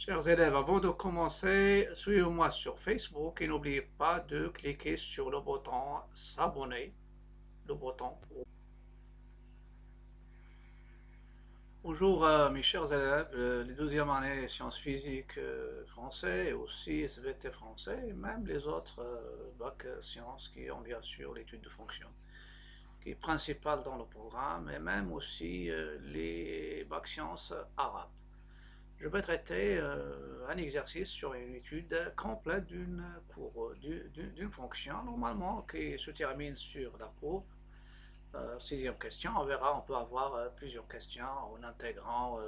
Chers élèves, avant de commencer, suivez-moi sur Facebook et n'oubliez pas de cliquer sur le bouton s'abonner, le bouton. Bonjour mes chers élèves, les 12e années sciences physiques français et aussi SVT français et même les autres bac sciences qui ont bien sûr l'étude de fonction qui est principale dans le programme et même aussi les bac sciences arabes. Je vais traiter un exercice sur une étude complète d'une fonction, normalement qui se termine sur la courbe. Sixième question, on verra, on peut avoir plusieurs questions en intégrant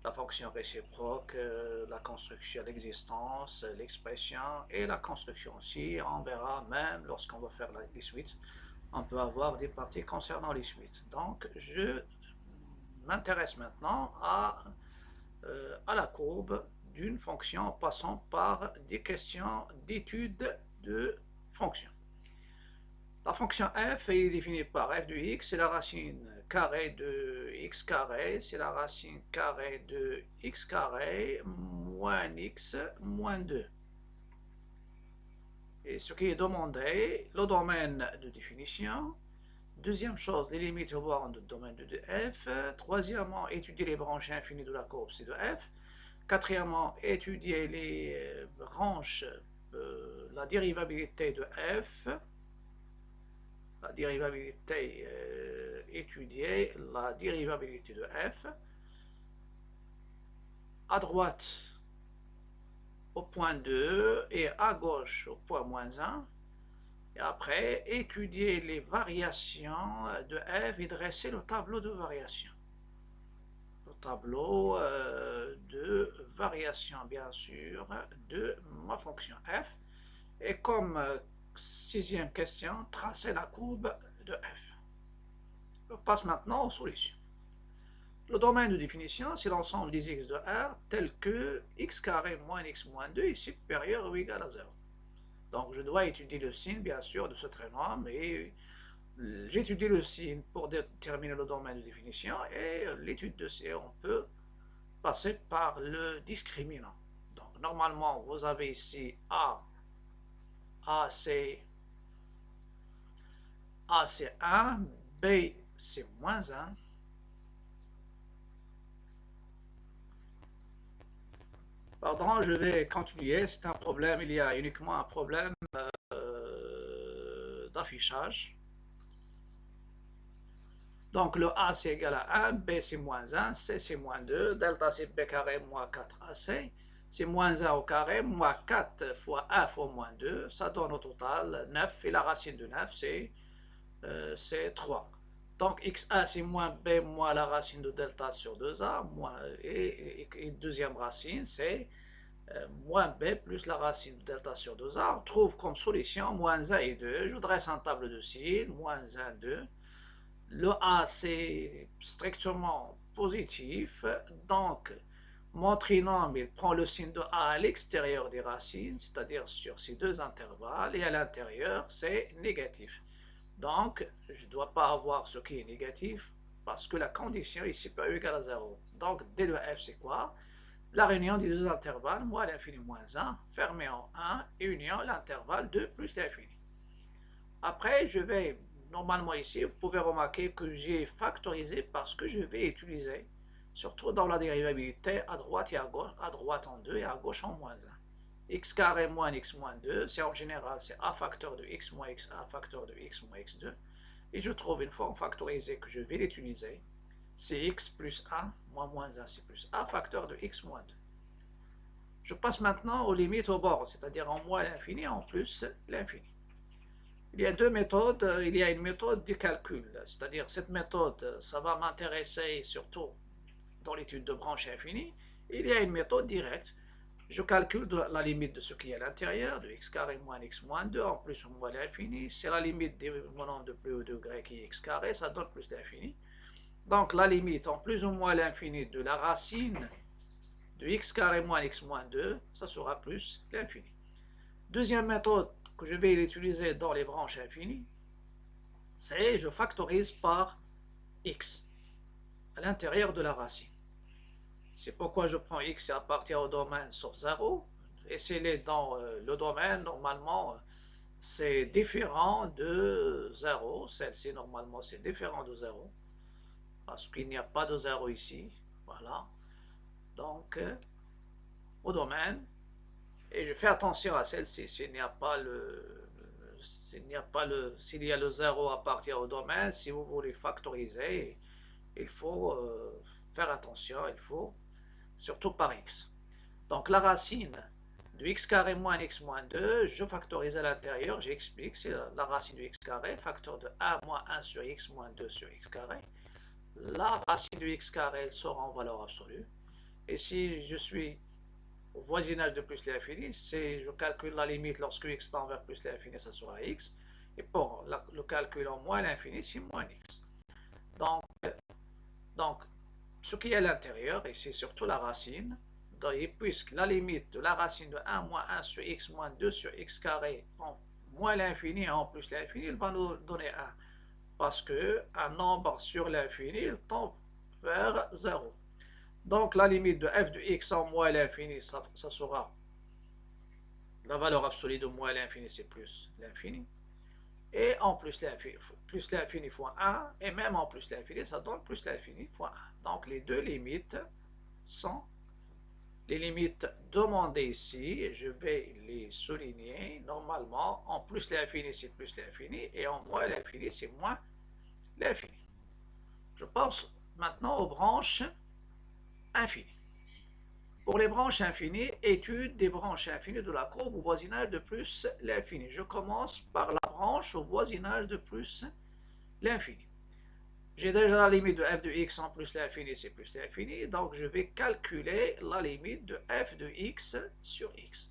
la fonction réciproque, la construction, l'existence, l'expression et la construction aussi. On verra même lorsqu'on va faire les suites, on peut avoir des parties concernant les suites. Donc, je m'intéresse maintenant à la courbe d'une fonction en passant par des questions d'étude de fonction. La fonction f est définie par f de x, c'est la racine carrée de x carré, c'est la racine carrée de x carré moins x moins 2. Et ce qui est demandé, le domaine de définition. Deuxième chose, les limites au bord du domaine de f. Troisièmement, étudier les branches infinies de la courbe C de f. Quatrièmement, étudier les branches, la dérivabilité de f. La dérivabilité, étudier la dérivabilité de f. À droite, au point 2 et à gauche, au point moins 1. Et après, étudier les variations de f et dresser le tableau de variation. Le tableau de variation, bien sûr, de ma fonction f. Et comme sixième question, tracer la courbe de f. Je passe maintenant aux solutions. Le domaine de définition, c'est l'ensemble des x de R tel que x carré moins x moins 2 est supérieur ou égal à 0. Donc je dois étudier le signe, bien sûr, de ce trénom, mais j'étudie le signe pour déterminer le domaine de définition, et l'étude de C, on peut passer par le discriminant. Donc normalement, vous avez ici A c'est 1, B c'est moins 1. Pardon, je vais continuer, c'est un problème, il y a uniquement un problème d'affichage. Donc le A c'est égal à 1, B c'est moins 1, C c'est moins 2, delta c'est B carré moins 4AC, c'est moins 1 au carré, moins 4 fois 1 fois moins 2, ça donne au total 9, et la racine de 9 c'est 3. Donc xa c'est moins B moins la racine de delta sur 2A, et deuxième racine c'est moins b plus la racine de delta sur 2a, on trouve comme solution moins 1 et 2. Je dresse un tableau de signes, moins 1, 2. Le a c'est strictement positif, donc mon trinôme il prend le signe de a à l'extérieur des racines, c'est-à-dire sur ces deux intervalles, et à l'intérieur c'est négatif. Donc je ne dois pas avoir ce qui est négatif, parce que la condition est supérieure ou égale à 0. Donc d de f c'est quoi? La réunion des deux intervalles, moins l'infini moins 1, fermé en 1, et union l'intervalle 2 plus l'infini. Après, je vais, normalement ici, vous pouvez remarquer que j'ai factorisé parce que je vais utiliser, surtout dans la dérivabilité, à droite et à gauche, à droite en 2 et à gauche en moins 1. X carré moins x moins 2, c'est en général, c'est a facteur de x moins x, a facteur de x moins x2. Et je trouve une forme factorisée que je vais l'utiliser. C'est x plus a, moins 1, c'est plus a facteur de x moins 2. Je passe maintenant aux limites au bord, c'est-à-dire en moins l'infini, en plus l'infini. Il y a deux méthodes. Il y a une méthode du calcul, c'est-à-dire cette méthode, ça va m'intéresser surtout dans l'étude de branche infinie. Il y a une méthode directe. Je calcule la limite de ce qui est à l'intérieur, de x carré moins x moins 2, en plus ou moins l'infini. C'est la limite du nombre de plus haut degré qui est x carré, ça donne plus d'infini. Donc la limite en plus ou moins l'infini de la racine de x carré moins x moins 2, ça sera plus l'infini. Deuxième méthode que je vais utiliser dans les branches infinies, c'est je factorise par x à l'intérieur de la racine. C'est pourquoi je prends x et appartient au domaine sauf 0. Et s'il est dans le domaine, normalement, c'est différent de 0. Celle-ci, normalement, c'est différent de 0. Parce qu'il n'y a pas de 0 ici. Voilà. Donc, au domaine. Et je fais attention à celle-ci. S'il y a le 0 appartient au domaine, si vous voulez factoriser, il faut faire attention, il faut, surtout par x. Donc la racine de x carré moins x moins 2, je factorise à l'intérieur, j'explique, c'est la racine de x carré, facteur de 1 moins 1 sur x moins 2 sur x carré. La racine de x carré, elle sera en valeur absolue. Et si je suis au voisinage de plus l'infini, je calcule la limite lorsque x tend vers plus l'infini, ça sera x. Et pour le calcul en moins l'infini, c'est moins x. Donc, ce qui est à l'intérieur, et c'est surtout la racine, puisque la limite de la racine de 1 moins 1 sur x moins 2 sur x carré en moins l'infini en plus l'infini, il va nous donner 1. Parce qu'un nombre sur l'infini, il tend vers 0. Donc la limite de f de x en moins l'infini, ça sera la valeur absolue de moins l'infini, c'est plus l'infini. Et en plus l'infini fois 1, et même en plus l'infini, ça donne plus l'infini fois 1. Donc les deux limites sont les limites demandées ici, je vais les souligner. Normalement, en plus l'infini, c'est plus l'infini, et en moins l'infini, c'est moins l'infini. Je passe maintenant aux branches infinies. Pour les branches infinies, étude des branches infinies de la courbe au voisinage de plus l'infini. Je commence par la branche au voisinage de plus l'infini. J'ai déjà la limite de f de x en plus l'infini, c'est plus l'infini, donc je vais calculer la limite de f de x sur x.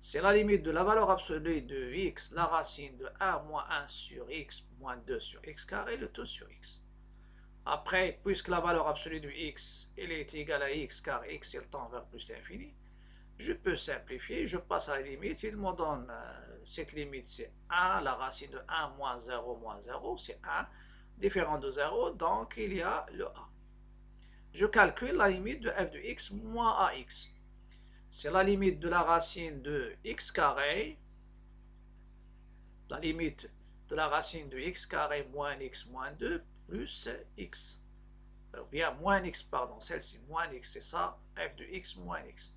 C'est la limite de la valeur absolue de x, la racine de 1 moins 1 sur x moins 2 sur x carré, le tout sur x. Après, puisque la valeur absolue de x elle est égale à x, car x il tend vers plus l'infini, je peux simplifier, je passe à la limite, il me donne, cette limite c'est 1, la racine de 1 moins 0, c'est 1, différent de 0, donc il y a le a. Je calcule la limite de f de x moins ax. C'est la limite de la racine de x carré, la limite de la racine de x carré moins x moins 2 plus x. Bien, moins x, pardon, celle-ci, moins x, c'est ça, f de x moins x.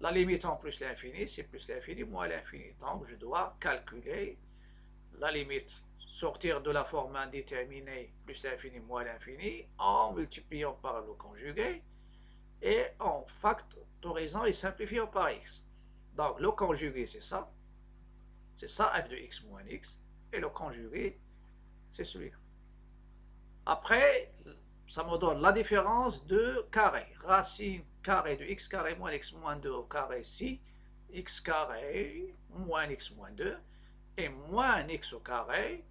La limite en plus l'infini, c'est plus l'infini moins l'infini. Donc, je dois calculer la limite, sortir de la forme indéterminée plus l'infini moins l'infini, en multipliant par le conjugué, et en factorisant et simplifiant par x. Donc, le conjugué, c'est ça f de x moins x, et le conjugué, c'est celui-là. Après, ça me donne la différence de carré. Racine carré de x carré moins x moins 2 au carré ici, x carré moins x moins 2, et moins x au carré.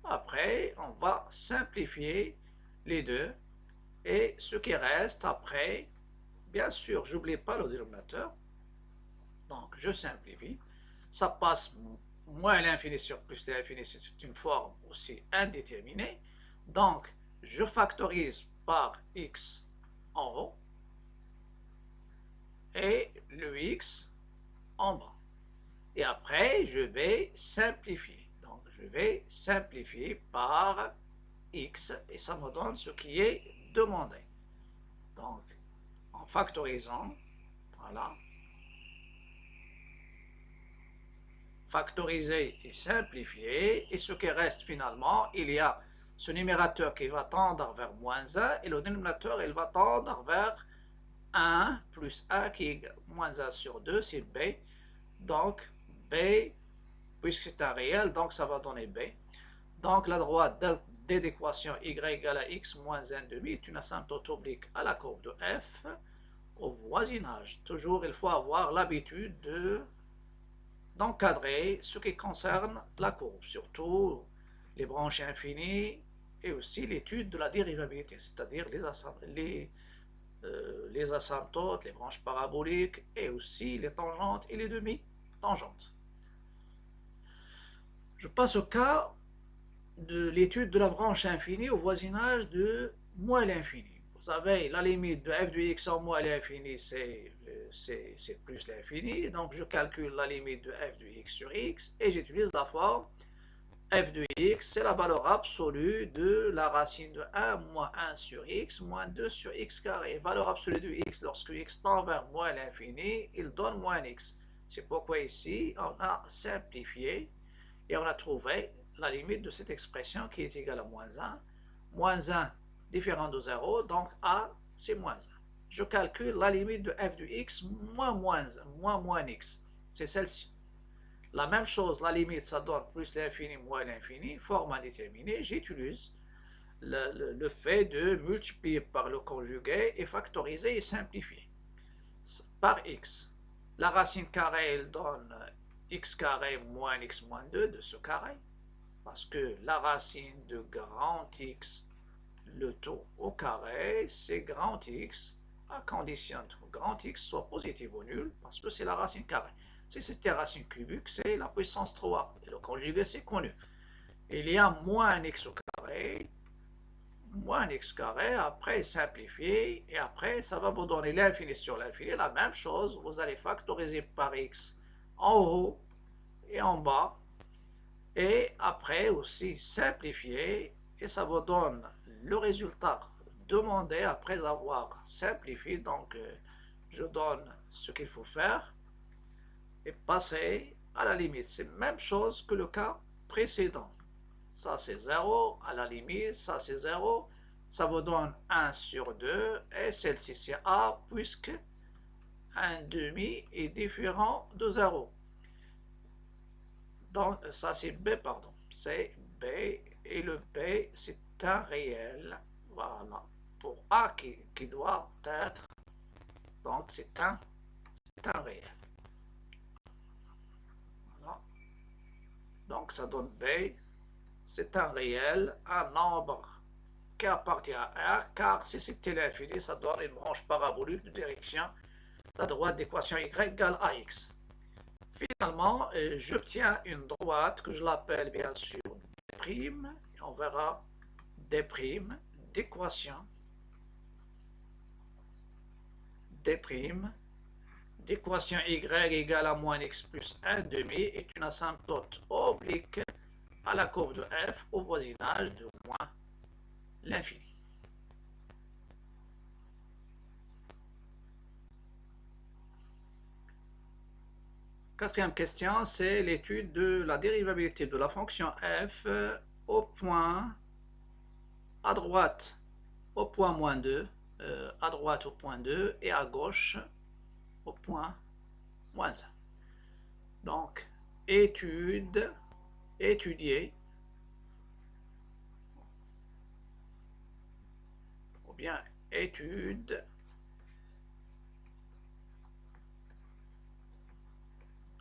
Après, on va simplifier les deux. Et ce qui reste après, bien sûr, j'oublie pas le dénominateur. Donc, je simplifie. Ça passe moins l'infini sur plus l'infini, c'est une forme aussi indéterminée. Donc, je factorise par x en haut et le x en bas. Et après, je vais simplifier. Donc, je vais simplifier par x et ça me donne ce qui est demandé. Donc, en factorisant, voilà, factoriser et simplifier, et ce qui reste finalement, il y a ce numérateur qui va tendre vers moins 1 et le dénominateur il va tendre vers 1 plus 1 qui est moins 1 sur 2, c'est b. Donc b, puisque c'est un réel, donc ça va donner b. Donc la droite d d'équation y égale à x moins 1 demi est une asymptote oblique à la courbe de f au voisinage. Toujours il faut avoir l'habitude d'encadrer ce qui concerne la courbe, surtout les branches infinies et aussi l'étude de la dérivabilité, c'est-à-dire les asymptotes, les branches paraboliques et aussi les tangentes et les demi-tangentes. Je passe au cas de l'étude de la branche infinie au voisinage de moins l'infini. vous avez la limite de f de x en moins l'infini, c'est plus l'infini. Donc, je calcule la limite de f de x sur x et j'utilise la forme f de x, c'est la valeur absolue de la racine de 1 moins 1 sur x moins 2 sur x carré. Valeur absolue de x, lorsque x tend vers moins l'infini, il donne moins x. C'est pourquoi ici, on a simplifié et on a trouvé la limite de cette expression qui est égale à moins 1. Moins 1 différent de 0, donc a, c'est moins 1. Je calcule la limite de f de x moins x. C'est celle-ci. La même chose, la limite, ça donne plus l'infini moins l'infini, forme indéterminée. J'utilise le fait de multiplier par le conjugué et factoriser et simplifier. Par x. La racine carrée, elle donne x carré moins x moins 2 de ce carré. Parce que la racine de grand X, le taux au carré, c'est grand X, à condition que grand X soit positif ou nul, parce que c'est la racine carrée. Si c'était racine cubique, c'est la puissance 3. Et le conjugué, c'est connu. Il y a moins x au carré, moins x carré, après simplifier, et après, ça va vous donner l'infini sur l'infini. La même chose, vous allez factoriser par x en haut et en bas. Et après aussi simplifier, et ça vous donne le résultat demandé après avoir simplifié. Donc, je donne ce qu'il faut faire et passer à la limite. C'est la même chose que le cas précédent. Ça, c'est 0 à la limite, ça, c'est 0. Ça vous donne 1 sur 2, et celle-ci, c'est a, puisque 1 demi est différent de 0. Donc, ça c'est B, pardon. C'est B, et le B, c'est un réel. Voilà. Pour A qui doit être. Donc, c'est un réel. Voilà. Donc, ça donne B. C'est un réel, un nombre qui appartient à R, car si c'était l'infini, ça donne une branche parabolique de direction la droite d'équation y égale à x. Finalement, j'obtiens une droite que je l'appelle bien sûr D', et on verra D' d'équation d'équation y égale à moins x plus 1 demi est une asymptote oblique à la courbe de f au voisinage de moins l'infini. Quatrième question, c'est l'étude de la dérivabilité de la fonction f au point à droite au point moins 2, à droite au point 2 et à gauche au point moins 1. Donc, étudier, ou bien étude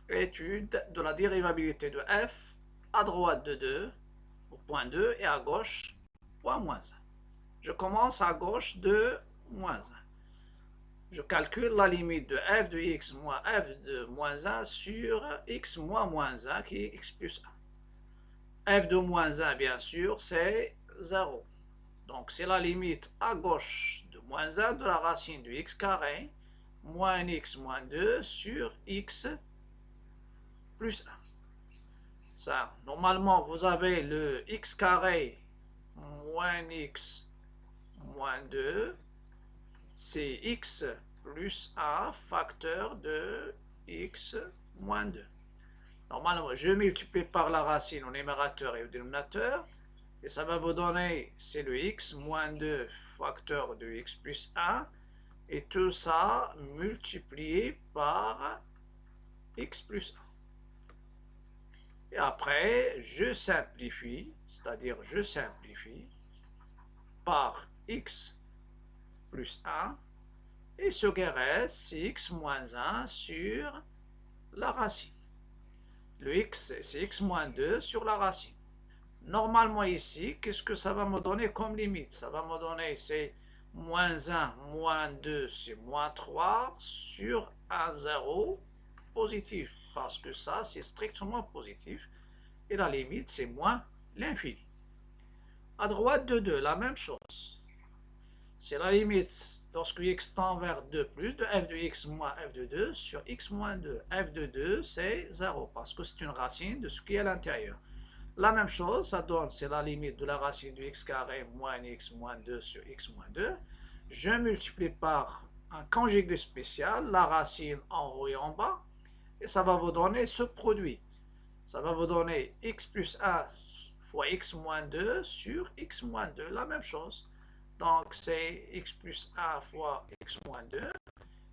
de la dérivabilité de f à droite de 2 au point 2 et à gauche point moins 1. Je commence à gauche de moins 1. Je calcule la limite de f de x moins f de moins 1 sur x moins moins 1 qui est x plus 1. F de moins 1, bien sûr, c'est 0. Donc, c'est la limite à gauche de moins 1 de la racine de x carré moins x moins 2 sur x plus 1. Ça, normalement, vous avez le x carré moins x moins 2, c'est x plus 1 facteur de x moins 2. Normalement, je multiplie par la racine au numérateur et au dénominateur, et ça va vous donner, c'est le x moins 2 facteur de x plus 1, et tout ça multiplié par x plus 1. Et après, je simplifie, c'est-à-dire je simplifie par x plus 1, et ce qui reste, c'est x moins 1 sur la racine. Le x, c'est x moins 2 sur la racine. Normalement ici, qu'est-ce que ça va me donner comme limite? Ça va me donner, c'est moins 1, moins 2, c'est moins 3 sur un 0 positif. Parce que ça, c'est strictement positif. Et la limite, c'est moins l'infini. À droite de 2, la même chose. c'est la limite lorsque x tend vers 2 plus de f de x moins f de 2 sur x moins 2. f de 2, c'est 0 parce que c'est une racine de ce qui est à l'intérieur. La même chose, ça donne, c'est la limite de la racine de x carré moins x moins 2 sur x moins 2. Je multiplie par un conjugué spécial, la racine en haut et en bas, et ça va vous donner ce produit. Ça va vous donner x plus 1 fois x moins 2 sur x moins 2, la même chose. Donc c'est x plus 1 fois x moins 2,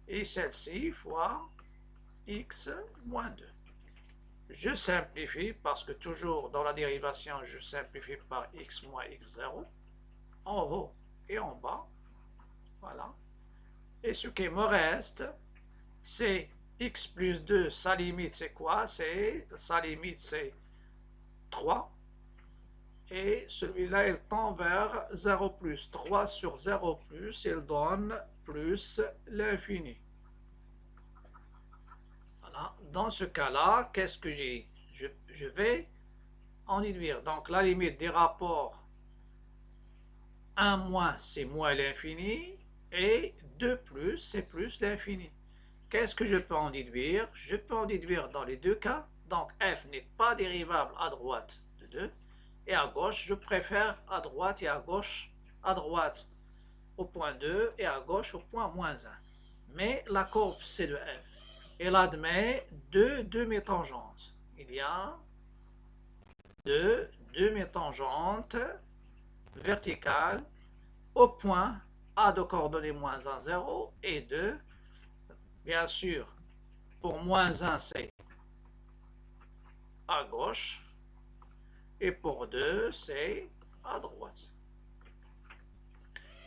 et celle-ci fois x moins 2. Je simplifie parce que toujours dans la dérivation, je simplifie par x moins x0 en haut et en bas. Voilà. Et ce qui me reste, c'est x plus 2, sa limite c'est quoi? Sa limite c'est 3. Et celui-là, il tend vers 0 plus. 3 sur 0 plus, il donne plus l'infini. Voilà. Dans ce cas-là, qu'est-ce que j'ai? Je vais en déduire. Donc la limite des rapports 1 moins, c'est moins l'infini, et 2 plus, c'est plus l'infini. Qu'est-ce que je peux en déduire? Je peux en déduire dans les deux cas. Donc f n'est pas dérivable à droite de 2, et à gauche, je préfère à droite et à gauche au point 2 et à gauche au point moins 1. Mais la courbe C de f, elle admet deux demi-tangentes. Il y a deux demi-tangentes verticales au point A de coordonnées moins 1, 0 et 2. Bien sûr, pour moins 1, c'est à gauche, et pour 2, c'est à droite.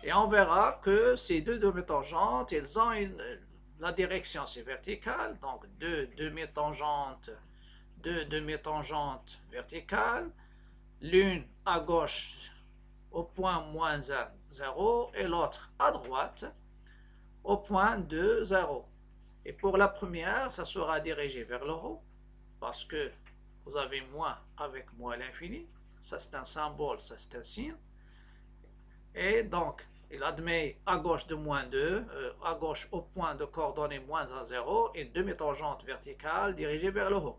Et on verra que ces deux demi-tangentes, ils ont la direction, c'est verticale, donc deux demi-tangentes verticales, l'une à gauche au point moins 1, 0, et l'autre à droite au point 2, 0. Et pour la première, ça sera dirigé vers le haut, parce que vous avez moins avec moins l'infini. Ça, c'est un symbole, ça, c'est un signe. Et donc, il admet à gauche de moins 2, à gauche au point de coordonnées moins 1, 0, et une demi-tangente verticale dirigée vers le haut.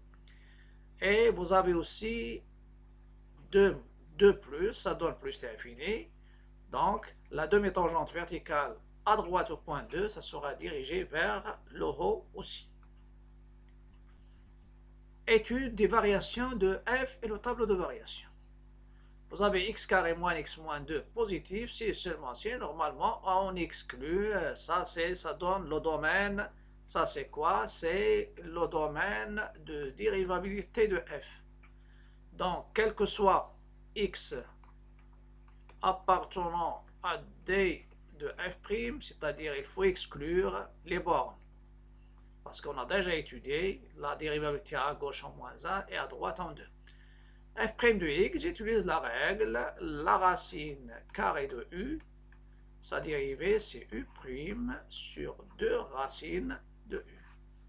Et vous avez aussi 2 plus, ça donne plus l'infini. Donc, la demi-tangente verticale à droite au point 2, ça sera dirigé vers le haut aussi. Étude des variations de f et le tableau de variation. Vous avez x carré moins x moins 2 positif, si seulement si, normalement, on exclut, ça donne le domaine, ça c'est quoi? C'est le domaine de dérivabilité de f. Donc, quel que soit x appartenant à d de f', c'est-à-dire il faut exclure les bornes. Parce qu'on a déjà étudié la dérivabilité à gauche en moins 1 et à droite en 2. f' de x, j'utilise la règle, la racine carrée de u, sa dérivée c'est u' sur 2 racines de u.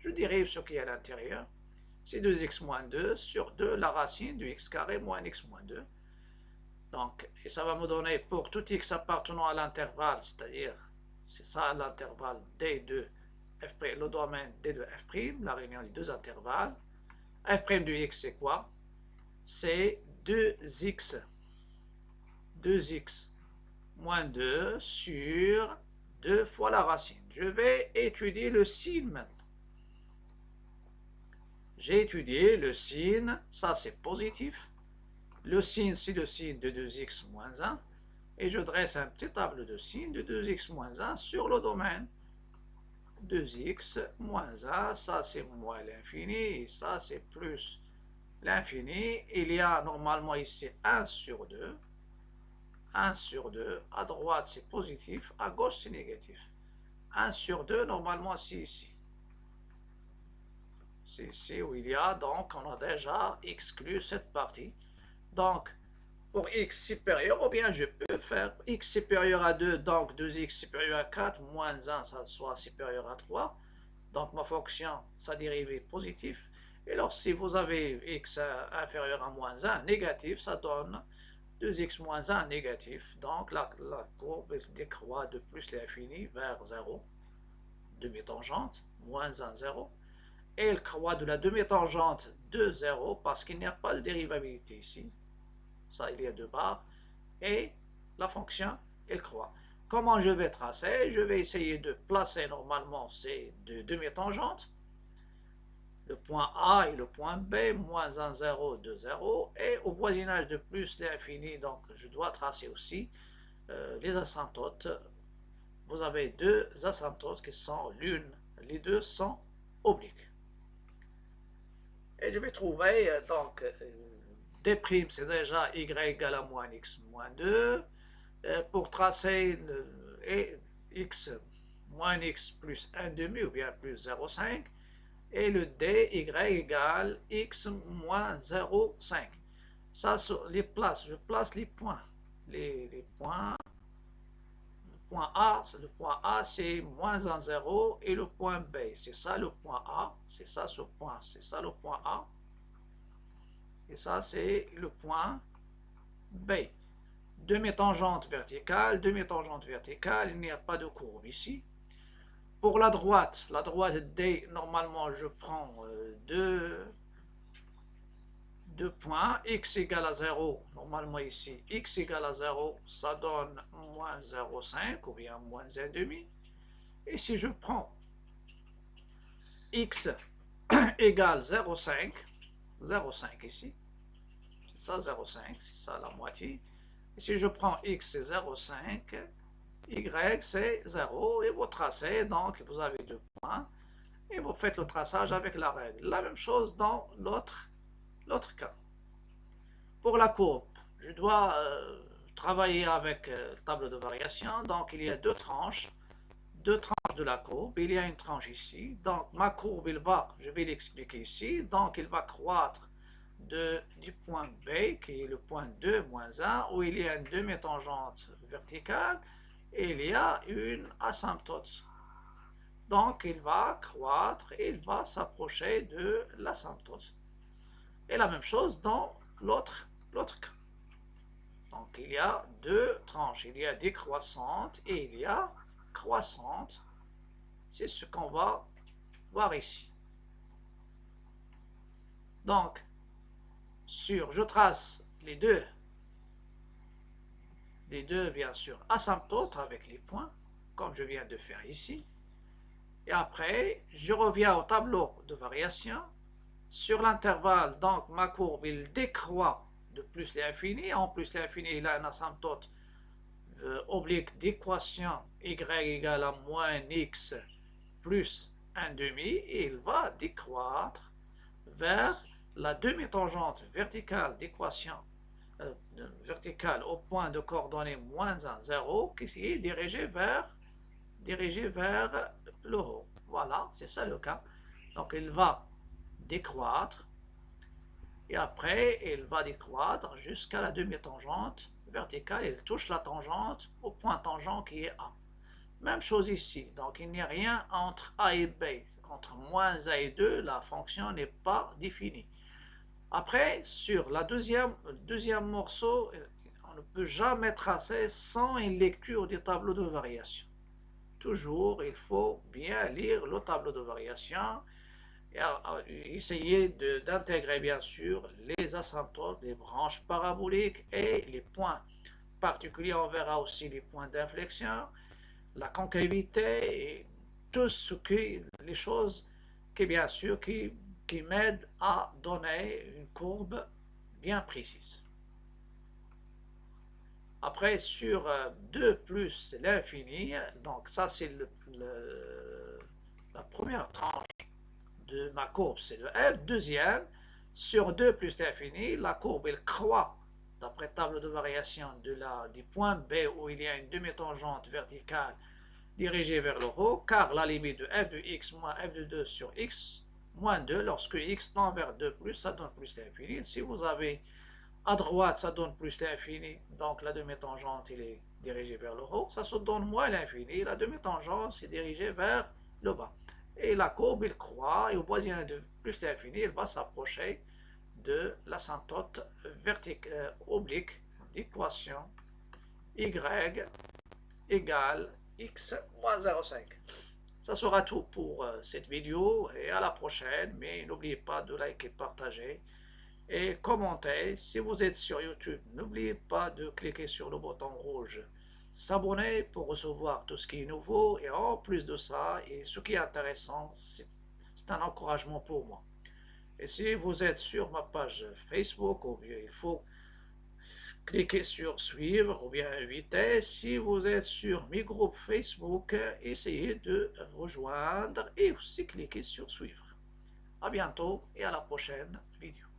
Je dérive ce qui est à l'intérieur, c'est 2x moins 2 sur 2 la racine de x carré moins x moins 2. Donc, et ça va me donner pour tout x appartenant à l'intervalle, c'est-à-dire, c'est ça l'intervalle d de f', le domaine d de f', la réunion des deux intervalles. f' de x c'est quoi? C'est 2x moins 2 sur 2 fois la racine. Je vais étudier le signe maintenant. J'ai étudié le signe, ça c'est positif. Le signe, c'est le signe de 2x moins 1. Et je dresse un petit tableau de signes de 2x moins 1 sur le domaine. 2x moins 1, ça c'est moins l'infini, et ça c'est plus l'infini. Il y a normalement ici 1 sur 2. 1 sur 2, à droite c'est positif, à gauche c'est négatif. 1 sur 2, normalement c'est ici. C'est ici où il y a, donc on a déjà exclu cette partie. Donc, pour x supérieur, ou bien je peux faire x supérieur à 2, donc 2x supérieur à 4, moins 1, ça soit supérieur à 3. Donc ma fonction, sa dérivée positive. Et alors si vous avez x inférieur à moins 1, négatif, ça donne 2x moins 1 négatif, donc la courbe elle décroît de plus l'infini vers 0, demi-tangente, moins 1, 0, et elle croît de la demi-tangente de 0 parce qu'il n'y a pas de dérivabilité ici, ça il y a deux barres, et la fonction elle croît. Comment je vais tracer? Je vais essayer de placer normalement ces deux demi-tangentes, le point A et le point B, moins 1, 0, 2, 0, et au voisinage de plus l'infini, donc je dois tracer aussi les asymptotes. Vous avez deux asymptotes qui sont les deux sont obliques. Et je vais trouver donc D' c'est déjà y égale à moins x moins 2. Pour tracer x moins x plus 1 demi ou bien plus 0,5 et le dy égale x moins 0,5. Ça, je place les points. Les points. Le point A, c'est moins 1, 0 et le point B, c'est ça le point A, c'est ça ce point, c'est ça le point A. Et ça, c'est le point B. Demi-tangente verticale, il n'y a pas de courbe ici. Pour la droite D, normalement, je prends deux points, x égale à 0, normalement ici, x égale à 0, ça donne moins 0,5 ou bien moins 1,5. Et si je prends x égale 0,5 ici, c'est ça 0,5, c'est ça la moitié. Et si je prends x c'est 0,5, y c'est 0, et vous tracez, donc vous avez deux points, et vous faites le traçage avec la règle. La même chose dans l'autre cas. Pour la courbe, je dois travailler avec le tableau de variation, donc il y a deux tranches de la courbe, il y a une tranche ici, donc ma courbe, je vais l'expliquer ici, donc il va croître du point B, qui est le point 2 moins 1, où il y a une demi-tangente verticale, et il y a une asymptote. Donc il va croître et il va s'approcher de l'asymptote. Et la même chose dans l'autre cas. Donc il y a deux tranches, il y a décroissante et il y a croissante. C'est ce qu'on va voir ici. Donc, je trace les deux bien sûr asymptotes avec les points, comme je viens de faire ici. Et après, je reviens au tableau de variation. Sur l'intervalle, donc ma courbe, il décroît de plus l'infini. En plus l'infini, il a une asymptote oblique d'équation y égale à moins x plus 1 demi, et il va décroître vers la demi-tangente verticale d'équation verticale au point de coordonnées moins 1, 0, qui est dirigée vers le haut. Voilà, c'est ça le cas. Donc il va décroître, et après il va décroître jusqu'à la demi-tangente verticale. Il touche la tangente au point tangent qui est A. Même chose ici, donc il n'y a rien entre A et B. Entre moins A et 2, la fonction n'est pas définie. Après, sur le deuxième morceau, on ne peut jamais tracer sans une lecture du tableau de variation. Toujours, il faut bien lire le tableau de variation et essayer d'intégrer bien sûr les asymptotes, les branches paraboliques et les points particuliers. On verra aussi les points d'inflexion, la concavité et tout ce les choses qui bien sûr qui m'aident à donner une courbe bien précise. Après, sur 2 plus l'infini, donc ça c'est la première tranche de ma courbe, c'est le f. Deuxième, sur 2 plus l'infini, la courbe elle croît d'après table de variation du point B où il y a une demi-tangente verticale dirigée vers le haut, car la limite de f de x moins f de 2 sur x moins 2, lorsque x tend vers 2 plus, ça donne plus l'infini. Si vous avez à droite, ça donne plus l'infini, donc la demi-tangente est dirigée vers le haut, ça se donne moins l'infini, la demi-tangente est dirigée vers le bas. Et la courbe, il croît, et au voisinage de plus l'infini, il va s'approcher de l'asymptote oblique d'équation y égale x moins 0,5. Ça sera tout pour cette vidéo et à la prochaine, mais n'oubliez pas de liker, partager et commenter. Si vous êtes sur YouTube, n'oubliez pas de cliquer sur le bouton rouge s'abonner pour recevoir tout ce qui est nouveau et en plus de ça, et ce qui est intéressant, c'est un encouragement pour moi. Et si vous êtes sur ma page Facebook, ou bien il faut cliquez sur suivre ou bien inviter. Si vous êtes sur mes groupes Facebook, essayez de rejoindre et aussi cliquez sur suivre. À bientôt et à la prochaine vidéo.